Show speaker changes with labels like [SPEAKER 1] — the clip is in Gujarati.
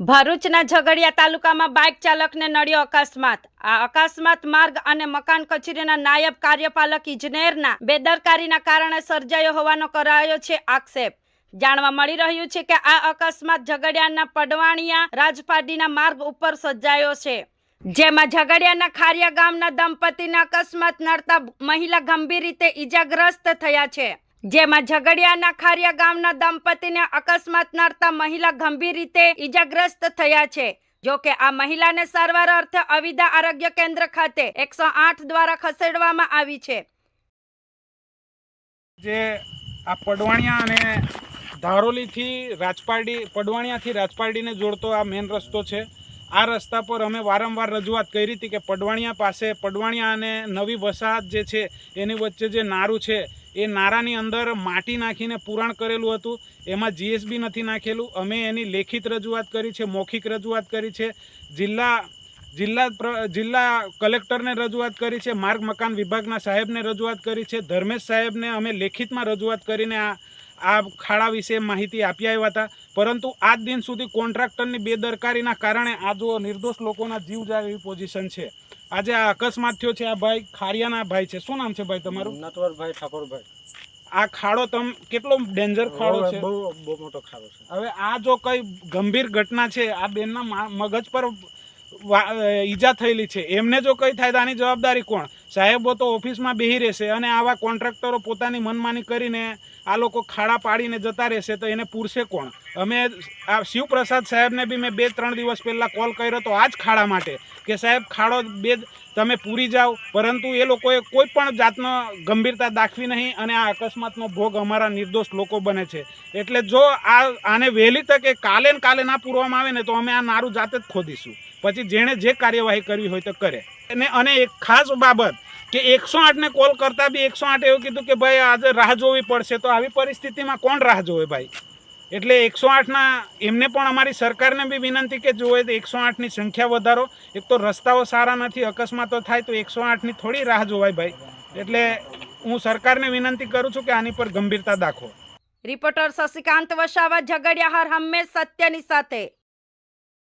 [SPEAKER 1] ભરૂચના ઝઘડિયા તાલુકામાં બાઇક ચાલકને નડ્યો અકસ્માત। આ અકસ્માત માર્ગ અને મકાન કચેરીના નાયબ કાર્યપાલક ઇજનેરના બેદરકારીના કારણે સર્જાયો હોવાનો કરાયો છે આક્ષેપ। જાણવા મળી રહ્યું છે કે આ અકસ્માત ઝઘડિયાના પડવાણિયા રાજપાડીના માર્ગ ઉપર સર્જાયો છે, જેમાં ઝઘડિયાના ખારિયા ગામના દંપતીને અકસ્માત નડતા મહિલા ગંભીર રીતે ઈજાગ્રસ્ત થયા છે। જેમાં ઝઘડિયાના ખારિયા ગામના દંપતીને અકસ્માત નડતા મહિલા ગંભીર રીતે ઈજાગ્રસ્ત થયા છે। જો કે આ મહિલાને સારવાર અર્થે અવિધા આરોગ્ય કેન્દ્ર ખાતે 108 દ્વારા ખસેડવામાં આવી છે।
[SPEAKER 2] જે આ પડવાણિયા અને ધારોલીથી રાજપારડી, પડવાણિયાથી રાજપારડીને જોડતો આ મેન રસ્તો છે। આ રસ્તા પર અમે વારંવાર રજૂઆત કરી હતી કે પડવાણિયા પાસે, પડવાણિયા અને નવી વસાહત જે છે એની વચ્ચે જે નારું છે એ નારાની અંદર માટી નાખીને પુરાણ કરેલું હતું, એમાં જીએસબી નથી નાખેલું। અમે એની લેખિત રજૂઆત કરી છે, મૌખિક રજૂઆત કરી છે, જિલ્લા કલેક્ટરને રજૂઆત કરી છે, માર્ગ મકાન વિભાગના સાહેબને રજૂઆત કરી છે, ધર્મેશ સાહેબને અમે લેખિતમાં રજૂઆત કરીને આ ખાડા વિશે માહિતી આપી આવ્યા હતા। પરંતુ આજ દિન સુધી કોન્ટ્રાક્ટરની બેદરકારીના કારણે આ જો નિર્દોષ લોકોના જીવ જાય એવી પોઝિશન છે। આજે આ અકસ્માત થયો છે। આ ભાઈ ખારિયાના ભાઈ છે, શું નામ છે ભાઈ તમારું?
[SPEAKER 3] નટવરભાઈ ઠાકોરભાઈ।
[SPEAKER 2] આ ખાડો કેટલો ડેન્જર ખાડો છે?
[SPEAKER 3] બહુ મોટો ખાડો છે।
[SPEAKER 2] હવે આ જો કઈ ગંભીર ઘટના છે, આ બેનના મગજ પર ઈજા થયેલી છે, એમને જો કઈ થાય તો આની જવાબદારી કોણ? સાહેબો તો ઓફિસમાં બેહી રહેશે અને આવા કોન્ટ્રાક્ટરો પોતાની મનમાની કરીને આ લોકો ખાડા પાડીને જતા રહેશે તો એને પૂરશે કોણ? અમે આ શિવપ્રસાદ સાહેબને બી મેં 2-3 દિવસ પહેલાં કોલ કર્યો હતો આ જ ખાડા માટે કે સાહેબ ખાડો તમે પૂરી જાઓ, પરંતુ એ લોકોએ કોઈ પણ જાતનો ગંભીરતા દાખવી નહીં અને આ અકસ્માતનો ભોગ અમારા નિર્દોષ લોકો બને છે। એટલે જો આને વહેલી તકે કાલે ના પૂરવામાં આવે ને તો અમે આ નારું જાતે જ ખોદીશું, પછી જેણે જે કાર્યવાહી કરવી હોય તો કરે। અને એક ખાસ બાબત કે 108ને કોલ કરતા બી 108 એવું કીધું કે ભાઈ આજે રાહ જોવી પડશે, તો આવી પરિસ્થિતિમાં કોણ રાહ જોવે ભાઈ? એટલે 108ના એમને પણ અમારી સરકારને બી વિનંતી કે જોવે તો 108ની સંખ્યા વધારો। એક તો રસ્તાઓ સારા નથી, અકસ્માતો થાય તો 108ની થોડી રાહ જોવાય ભાઈ। એટલે હું સરકારને વિનંતી કરું છું કે આની પર ગંભીરતા દાખવો।
[SPEAKER 1] રિપોર્ટર શશિકાંત વસાવા, ઝઘડિયા, હર હંમેશ સત્યની સાથે।